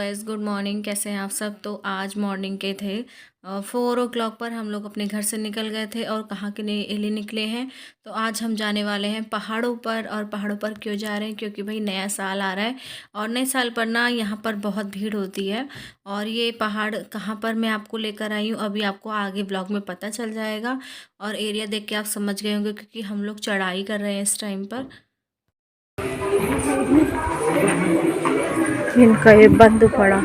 Guys, good morning. कैसे हैं आप सब। तो आज मॉर्निंग के थे 4 o'clock पर हम लोग अपने घर से निकल गए थे। और कहाँ के लिए निकले हैं, तो आज हम जाने वाले हैं पहाड़ों पर। और पहाड़ों पर क्यों जा रहे हैं, क्योंकि भाई नया साल आ रहा है। और नए साल पर ना यहाँ पर बहुत भीड़ होती है। और ये पहाड़ कहाँ पर मैं आपको लेकर आई हूँ, अभी आपको आगे ब्लॉग में पता चल जाएगा। और एरिया देख के आप समझ गए होंगे, क्योंकि हम लोग चढ़ाई कर रहे हैं इस टाइम पर। इनका ये बंद पड़ा।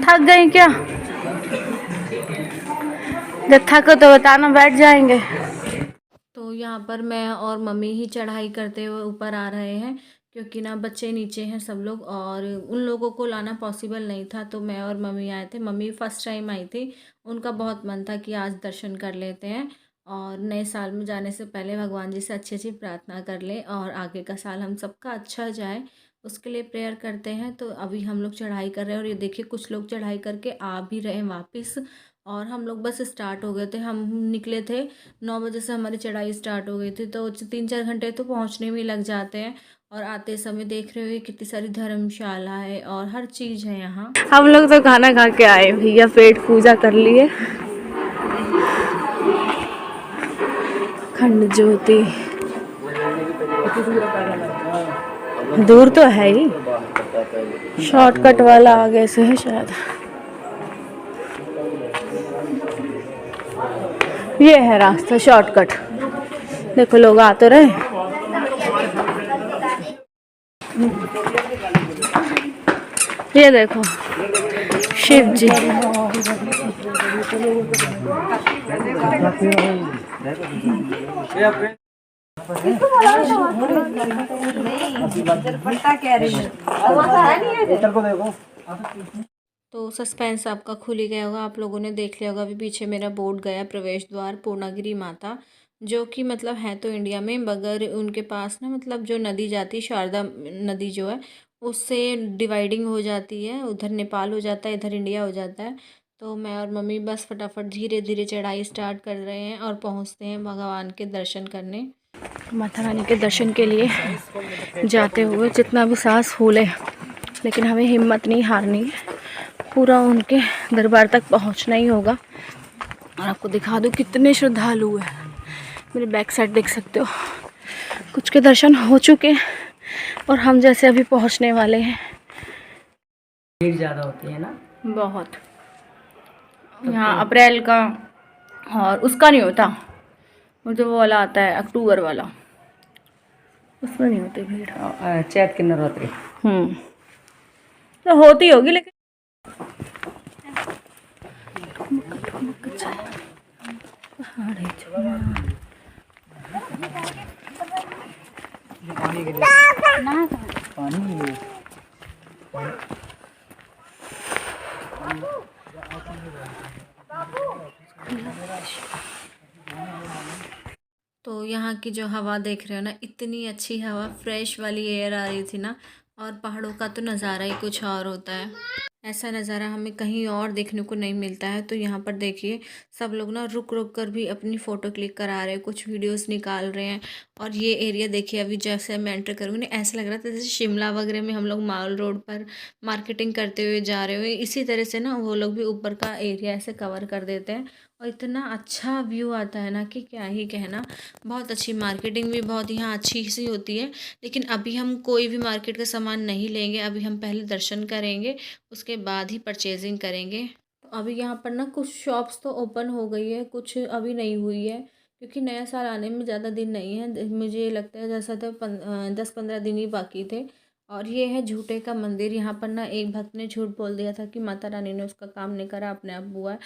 थक गई क्या? जब थको तो बताना, बैठ जाएंगे। तो यहाँ पर मैं और मम्मी ही चढ़ाई करते हुए ऊपर आ रहे हैं, क्योंकि ना बच्चे नीचे हैं सब लोग, और उन लोगों को लाना पॉसिबल नहीं था। तो मैं और मम्मी आए थे। मम्मी फर्स्ट टाइम आई थी, उनका बहुत मन था कि आज दर्शन कर लेते हैं और नए साल में जाने से पहले भगवान जी से अच्छी अच्छी प्रार्थना कर लें और आगे का साल हम सबका अच्छा जाए, उसके लिए प्रेयर करते हैं। तो अभी हम लोग चढ़ाई कर रहे हैं, और ये देखिए कुछ लोग चढ़ाई करके आ भी रहे हैं वापस। और हम लोग बस स्टार्ट हो गए थे। हम निकले थे 9 बजे से, हमारी चढ़ाई स्टार्ट हो गई थी। तो 3-4 घंटे तो पहुंचने में ही लग जाते हैं। और आते समय देख रहे हो कितनी सारी धर्मशाला है और हर चीज़ है यहाँ। हम लोग तो खाना खा के आए भैया, पेट पूजा कर लिए। खंड ज्योति दूर तो है ही, शॉर्टकट वाला आगे से है शायद। ये है रास्ता शॉर्टकट। देखो लोग आ तो रहे। ये देखो शिव जी। तो सस्पेंस आपका खुल ही गया होगा, आप लोगों ने देख लिया होगा। अभी पीछे मेरा बोर्ड गया, प्रवेश द्वार पूर्णागिरि माता, जो कि मतलब है तो इंडिया में, मगर उनके पास ना मतलब जो नदी जाती है, शारदा नदी जो है, उससे डिवाइडिंग हो जाती है। उधर नेपाल हो जाता है, इधर इंडिया हो जाता है। तो मैं और मम्मी बस फटाफट धीरे धीरे चढ़ाई स्टार्ट कर रहे हैं और पहुंचते हैं भगवान के दर्शन करने। माता रानी के दर्शन के लिए जाते हुए जितना भी सांस फूले, लेकिन हमें हिम्मत नहीं हारनी है। पूरा उनके दरबार तक पहुंचना ही होगा। और आपको दिखा दूँ कितने श्रद्धालु हैं। मेरे बैक साइड देख सकते हो, कुछ के दर्शन हो चुके और हम जैसे अभी पहुंचने वाले हैं। भीड़ ज़्यादा होती है ना, बहुत। यहाँ अप्रैल का और उसका नहीं होता, मुझे वो वाला आता है अक्टूबर वाला, उसमें नहीं होती भीड़। चैत के नवरात्रि तो होती होगी, लेकिन तो यहाँ की जो हवा देख रहे हो ना, इतनी अच्छी हवा, फ्रेश वाली एयर आ रही थी ना। और पहाड़ों का तो नज़ारा ही कुछ और होता है। ऐसा नज़ारा हमें कहीं और देखने को नहीं मिलता है। तो यहाँ पर देखिए सब लोग ना रुक रुक कर भी अपनी फ़ोटो क्लिक करा रहे हैं, कुछ वीडियोस निकाल रहे हैं। और ये एरिया देखिए, अभी जैसे मैं एंटर करूँगी ना, ऐसा लग रहा था जैसे शिमला वगैरह में हम लोग माल रोड पर मार्केटिंग करते हुए जा रहे हुए। इसी तरह से ना वो लोग भी ऊपर का एरिया ऐसे कवर कर देते हैं। और इतना अच्छा व्यू आता है ना कि क्या ही कहना। बहुत अच्छी मार्केटिंग भी बहुत यहाँ अच्छी सी होती है। लेकिन अभी हम कोई भी मार्केट का सामान नहीं लेंगे, अभी हम पहले दर्शन करेंगे, उसके बाद ही परचेजिंग करेंगे। तो अभी यहाँ पर ना कुछ शॉप्स तो ओपन हो गई है, कुछ अभी नहीं हुई है, क्योंकि नया साल आने में ज़्यादा दिन नहीं है। मुझे लगता है जैसा तो 10-15 दिन ही बाकी थे। और ये है झूठे का मंदिर। यहाँ पर ना एक भक्त ने झूठ बोल दिया था कि माता रानी ने उसका काम नहीं करा, अपने आप हुआ है।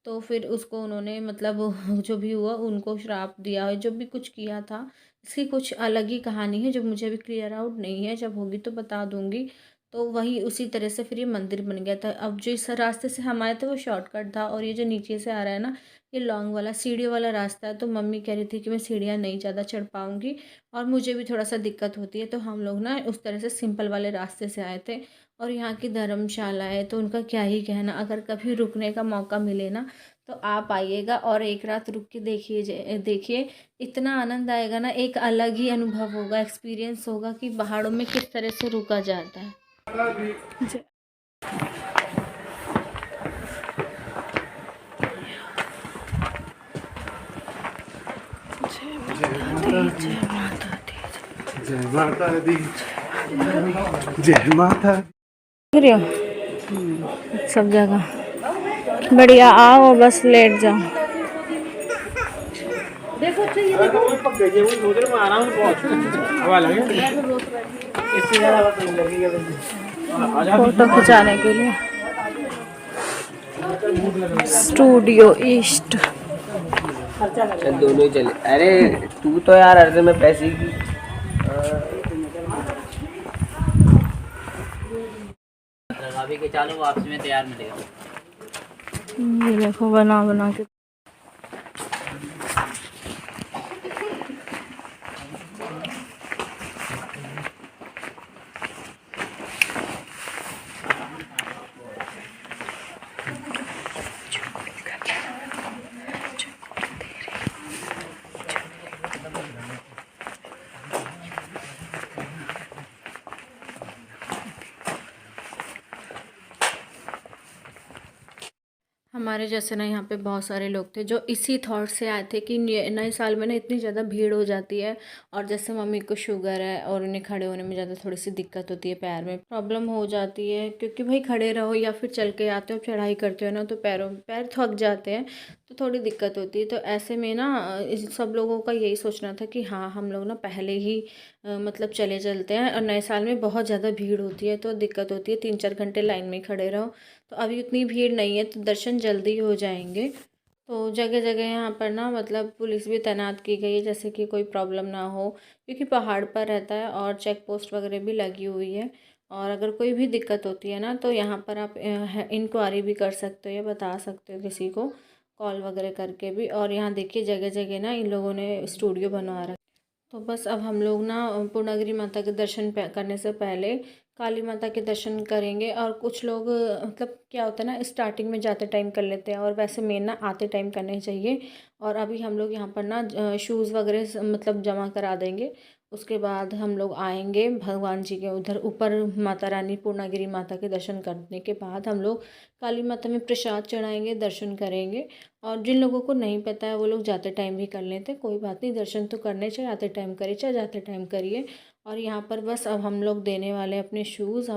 तो फिर उसको उन्होंने मतलब जो भी हुआ उनको श्राप दिया है, जो भी कुछ किया था। इसकी कुछ अलग ही कहानी है, जो मुझे अभी क्लियर आउट नहीं है, जब होगी तो बता दूंगी। तो वही उसी तरह से फिर ये मंदिर बन गया था। अब जो इस रास्ते से हम आए थे वो शॉर्टकट था, और ये जो नीचे से आ रहा है ना, ये लॉन्ग वाला सीढ़ी वाला रास्ता है। तो मम्मी कह रही थी कि मैं सीढ़ियाँ नहीं ज़्यादा चढ़ पाऊँगी, और मुझे भी थोड़ा सा दिक्कत होती है। तो हम लोग ना उस तरह से सिंपल वाले रास्ते से आए थे। और यहाँ की धर्मशाला है, तो उनका क्या ही कहना। अगर कभी रुकने का मौका मिले ना, तो आप आइएगा और एक रात रुक के देखिए, इतना आनंद आएगा ना, एक अलग ही अनुभव होगा, एक्सपीरियंस होगा कि पहाड़ों में किस तरह से रुका जाता है। जय जय माता दी, जय माता दी। सब जगह बढ़िया, आओ बस लेट जाओ। फोटो खिंचाने के लिए स्टूडियो ईस्ट। चल दोनों ही चले। अरे तू तो यार अर्ज में पैसे की अभी के चालू वापसी में तैयार मिलेगा। ये देखो बना बना के। हमारे जैसे ना यहाँ पे बहुत सारे लोग थे जो इसी थॉट से आए थे कि नए साल में ना इतनी ज़्यादा भीड़ हो जाती है, और जैसे मम्मी को शुगर है और उन्हें खड़े होने में ज़्यादा थोड़ी सी दिक्कत होती है, पैर में प्रॉब्लम हो जाती है, क्योंकि भाई खड़े रहो या फिर चल के आते हो, चढ़ाई करते हो ना, तो पैर थक जाते हैं, तो थोड़ी दिक्कत होती है। तो ऐसे में ना सब लोगों का यही सोचना था कि हाँ हम लोग ना पहले ही मतलब चले चलते हैं, और नए साल में बहुत ज़्यादा भीड़ होती है तो दिक्कत होती है, 3-4 घंटे लाइन में खड़े रहो। तो अभी उतनी भीड़ नहीं है तो दर्शन जल्दी हो जाएंगे। तो जगह जगह यहाँ पर ना मतलब पुलिस भी तैनात की गई है, जैसे कि कोई प्रॉब्लम ना हो, क्योंकि पहाड़ पर रहता है, और चेक पोस्ट वगैरह भी लगी हुई है। और अगर कोई भी दिक्कत होती है ना तो यहाँ पर आप इंक्वायरी भी कर सकते हो या बता सकते हो किसी को कॉल वगैरह करके भी। और यहाँ देखिए जगह जगह ना इन लोगों ने स्टूडियो बनवा रखा। तो बस अब हम लोग ना पूर्णागिरि माता के दर्शन करने से पहले काली माता के दर्शन करेंगे। और कुछ लोग मतलब क्या होता है ना, स्टार्टिंग में जाते टाइम कर लेते हैं, और वैसे मेन ना आते टाइम करने चाहिए। और अभी हम लोग यहाँ पर ना शूज़ वगैरह मतलब जमा करा देंगे, उसके बाद हम लोग आएंगे भगवान जी के उधर ऊपर, माता रानी पूर्णागिरि माता के दर्शन करने के बाद हम लोग काली माता में प्रसाद चढ़ाएंगे, दर्शन करेंगे। और जिन लोगों को नहीं पता है वो लोग जाते टाइम भी कर लेते हैं, कोई बात नहीं, दर्शन तो करने चाहिए, आते टाइम करिए चाहे जाते टाइम करिए। और यहाँ पर बस अब हम लोग देने वाले अपने शूज़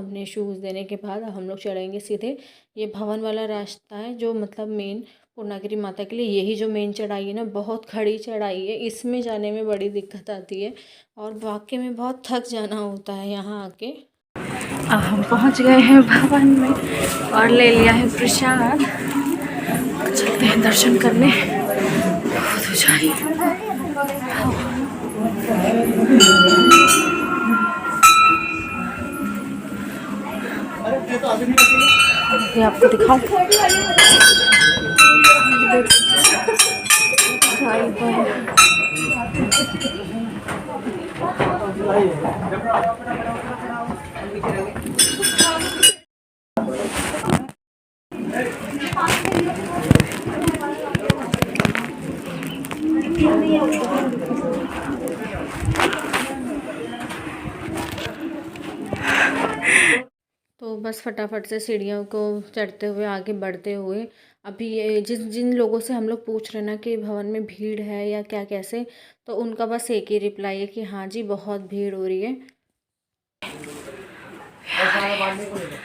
देने के बाद अब हम लोग चढ़ेंगे सीधे, ये भवन वाला रास्ता है जो मतलब मेन पूर्णागिरि माता के लिए, यही जो मेन चढ़ाई है ना, बहुत खड़ी चढ़ाई है, इसमें जाने में बड़ी दिक्कत आती है, और वाकई में बहुत थक जाना होता है यहाँ आके। अब हम पहुंच गए हैं भवन में और ले लिया है प्रसाद। चलते हैं दर्शन करने। बहुत ऊंचाई। ये आपको दिखाऊं। ऊंचाई पर तो बस फटाफट से सीढ़ियों को चढ़ते हुए आगे बढ़ते हुए, अभी ये जिन लोगों से हम लोग पूछ रहे ना कि भवन में भीड़ है या क्या कैसे, तो उनका बस एक ही रिप्लाई है कि हाँ जी बहुत भीड़ हो रही है। थकान हो रही।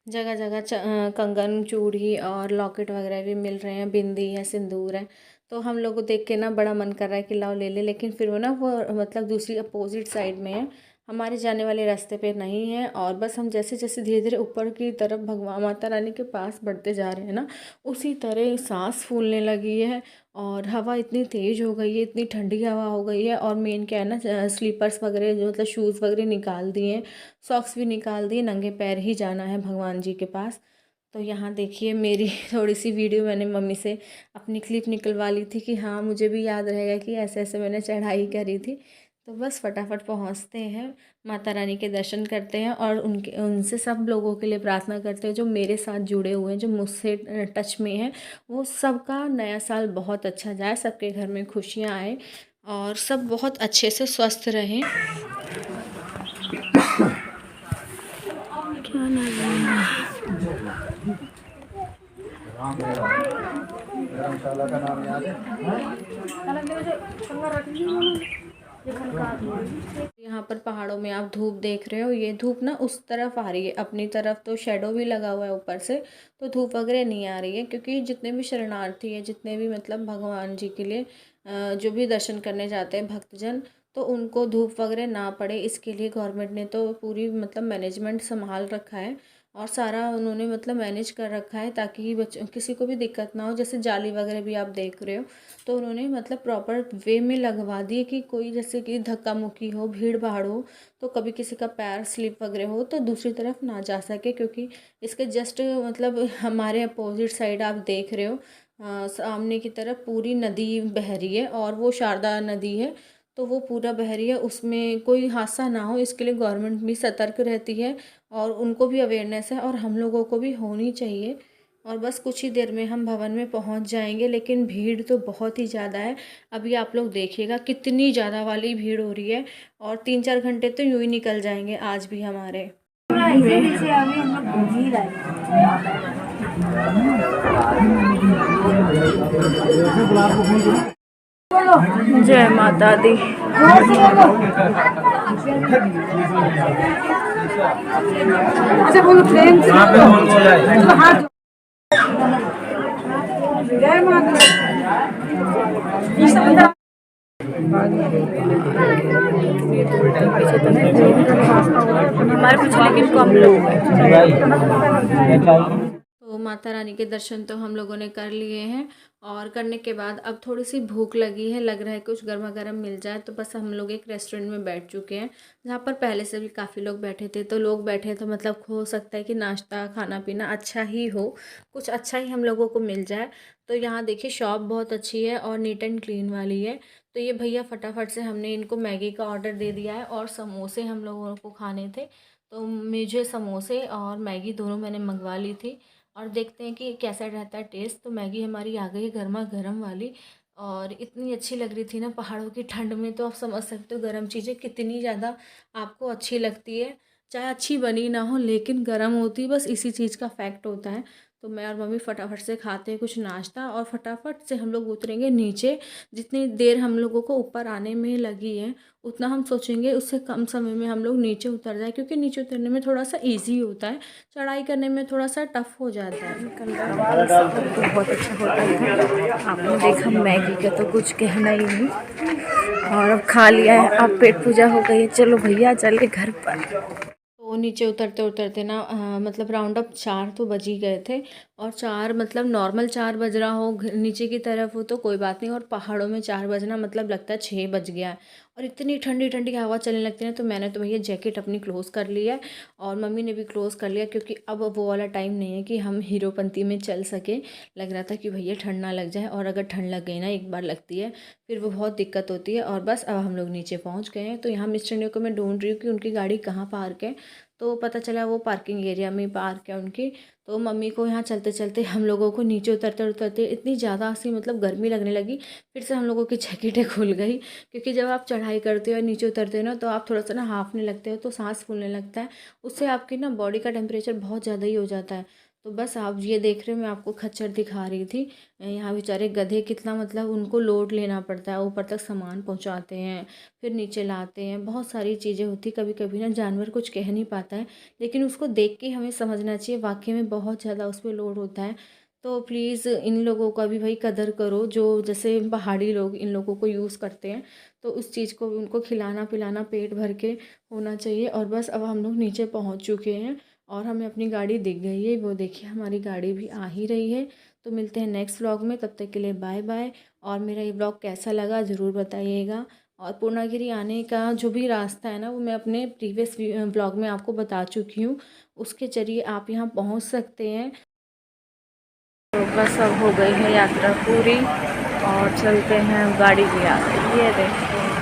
जगह जगह कंगन, चूड़ी और लॉकेट वगैरह भी मिल रहे हैं, बिंदी है, सिंदूर है। तो हम लोग को देख के ना बड़ा मन कर रहा है कि लाओ ले ले, लेकिन फिर वो ना वो मतलब दूसरी अपोजिट साइड में है, हमारे जाने वाले रास्ते पे नहीं है। और बस हम जैसे जैसे धीरे धीरे ऊपर की तरफ भगवान माता रानी के पास बढ़ते जा रहे हैं ना, उसी तरह सांस फूलने लगी है और हवा इतनी तेज़ हो गई है, इतनी ठंडी हवा हो गई है। और मेन क्या है ना, स्लीपर्स वगैरह जो मतलब शूज़ वगैरह निकाल दिए हैं, सॉक्स भी निकाल दिए, नंगे पैर ही जाना है भगवान जी के पास। तो यहाँ देखिए मेरी थोड़ी सी वीडियो मैंने मम्मी से अपनी क्लिप निकलवा ली थी कि हाँ मुझे भी याद रहेगा कि ऐसे ऐसे मैंने चढ़ाई करी थी। तो बस फटाफट पहुँचते हैं, माता रानी के दर्शन करते हैं और उनसे सब लोगों के लिए प्रार्थना करते हैं जो मेरे साथ जुड़े हुए हैं, जो मुझसे टच में हैं, वो सबका नया साल बहुत अच्छा जाए, सबके घर में खुशियाँ आए और सब बहुत अच्छे से स्वस्थ रहें। क्या नाम है? यहाँ पर पहाड़ों में आप धूप देख रहे हो, ये धूप ना उस तरफ आ रही है, अपनी तरफ तो शेडो भी लगा हुआ है ऊपर से, तो धूप वगैरह नहीं आ रही है। क्योंकि जितने भी शरणार्थी हैं, जितने भी मतलब भगवान जी के लिए जो भी दर्शन करने जाते हैं भक्तजन, तो उनको धूप वगैरह ना पड़े, इसके लिए गवर्नमेंट ने तो पूरी मतलब मैनेजमेंट संभाल रखा है और सारा उन्होंने मतलब मैनेज कर रखा है ताकि बच्चों किसी को भी दिक्कत ना हो। जैसे जाली वगैरह भी आप देख रहे हो, तो उन्होंने मतलब प्रॉपर वे में लगवा दिए कि कोई जैसे कि धक्का मुक्की हो, भीड़ भाड़ हो, तो कभी किसी का पैर स्लिप वगैरह हो तो दूसरी तरफ ना जा सके। क्योंकि इसके जस्ट मतलब हमारे अपोजिट साइड आप देख रहे हो, सामने की तरफ पूरी नदी बह रही है और वो शारदा नदी है, तो वो पूरा बह रही है, उसमें कोई हादसा ना हो इसके लिए गवर्नमेंट भी सतर्क रहती है और उनको भी अवेयरनेस है और हम लोगों को भी होनी चाहिए। और बस कुछ ही देर में हम भवन में पहुंच जाएंगे, लेकिन भीड़ तो बहुत ही ज़्यादा है। अभी आप लोग देखिएगा कितनी ज़्यादा वाली भीड़ हो रही है और 3-4 घंटे तो यूँ ही निकल जाएंगे आज भी हमारे। जय माता दी। अच्छा बोलो प्रेम से हाथ जय माता हमारे पीछे लेकिन कम लोग हैं। तो माता रानी के दर्शन तो हम लोगों ने कर लिए हैं और करने के बाद अब थोड़ी सी भूख लगी है, लग रहा है कुछ गर्मा गर्म मिल जाए, तो बस हम लोग एक रेस्टोरेंट में बैठ चुके हैं जहाँ पर पहले से भी काफ़ी लोग बैठे थे। तो लोग बैठे तो मतलब हो सकता है कि नाश्ता खाना पीना अच्छा ही हो, कुछ अच्छा ही हम लोगों को मिल जाए। तो यहाँ देखिए शॉप बहुत अच्छी है और नीट एंड क्लीन वाली है। तो ये भैया फटाफट से हमने इनको मैगी का ऑर्डर दे दिया है और समोसे हम लोगों को खाने थे, तो मुझे समोसे और मैगी दोनों मैंने मंगवा ली थी और देखते हैं कि कैसा रहता है टेस्ट। तो मैगी हमारी आ गई गर्मा गर्म वाली और इतनी अच्छी लग रही थी ना, पहाड़ों की ठंड में तो आप समझ सकते हो गर्म चीज़ें कितनी ज़्यादा आपको अच्छी लगती है। चाहे अच्छी बनी ना हो लेकिन गर्म होती, बस इसी चीज़ का फैक्ट होता है। तो मैं और मम्मी फटाफट से खाते हैं कुछ नाश्ता और फटाफट से हम लोग उतरेंगे नीचे। जितनी देर हम लोगों को ऊपर आने में लगी है उतना हम सोचेंगे उससे कम समय में हम लोग नीचे उतर जाए, क्योंकि नीचे उतरने में थोड़ा सा इजी होता है, चढ़ाई करने में थोड़ा सा टफ हो जाता है। तो बहुत अच्छा होटल था, आपने देखा मैगी का तो कुछ कहना ही नहीं। और अब खा लिया है, अब पेट पूजा हो गई है, चलो भैया चले घर पर। तो नीचे उतरते उतरते ना मतलब राउंड अप 4 तो बज ही गए थे। और 4 मतलब नॉर्मल 4 बज रहा हो नीचे की तरफ हो तो कोई बात नहीं, और पहाड़ों में 4 बजना मतलब लगता है 6 बज गया है और इतनी ठंडी ठंडी हवा चलने लगती है। तो मैंने तो भैया जैकेट अपनी क्लोज़ कर ली है और मम्मी ने भी क्लोज़ कर लिया, क्योंकि अब वो वाला टाइम नहीं है कि हम हीरोपंती में चल सके। लग रहा था कि भैया ठंड ना लग जाए, और अगर ठंड लग गई ना एक बार लगती है फिर वो बहुत दिक्कत होती है। और बस अब हम लोग नीचे पहुँच गए हैं। तो यहाँ मिस्टर ने को मैं ढूंढ रही हूँ कि उनकी गाड़ी कहाँ पार्क है, तो पता चला वो पार्किंग एरिया में पार्क है उनकी। तो मम्मी को यहाँ चलते चलते हम लोगों को नीचे उतरते उतरते इतनी ज़्यादा सी मतलब गर्मी लगने लगी, फिर से हम लोगों की जैकेटें खुल गई। क्योंकि जब आप चढ़ाई करते हो या नीचे उतरते हो ना, तो आप थोड़ा सा ना हाँफने लगते हो, तो सांस फूलने लगता है, उससे आपकी ना बॉडी का टेम्परेचर बहुत ज़्यादा ही हो जाता है। तो बस आप ये देख रहे हो, मैं आपको खच्चर दिखा रही थी। यहाँ बेचारे गधे कितना मतलब उनको लोड लेना पड़ता है, ऊपर तक सामान पहुँचाते हैं फिर नीचे लाते हैं, बहुत सारी चीज़ें होती। कभी कभी ना जानवर कुछ कह नहीं पाता है, लेकिन उसको देख के हमें समझना चाहिए वाकई में बहुत ज़्यादा उस पर लोड होता है। तो तो प्लीज़ इन लोगों का भी भाई कदर करो, जो जैसे पहाड़ी लोग इन लोगों को यूज़ करते हैं, तो उस चीज़ को भी उनको खिलाना पिलाना पेट भर के होना चाहिए। और बस अब हम लोग नीचे पहुंच चुके हैं और हमें अपनी गाड़ी दिख गई है, वो देखिए हमारी गाड़ी भी आ ही रही है। तो मिलते हैं नेक्स्ट व्लॉग में, तब तक के लिए बाय बाय। और मेरा ये व्लॉग कैसा लगा ज़रूर बताइएगा। और पूर्णागिरी आने का जो भी रास्ता है ना, वो मैं अपने प्रीवियस व्लॉग में आपको बता चुकी हूँ, उसके ज़रिए आप यहाँ पहुँच सकते हैं। तो बस अब हो गई है यात्रा पूरी और चलते हैं, गाड़ी भी आ गई, ये देखो।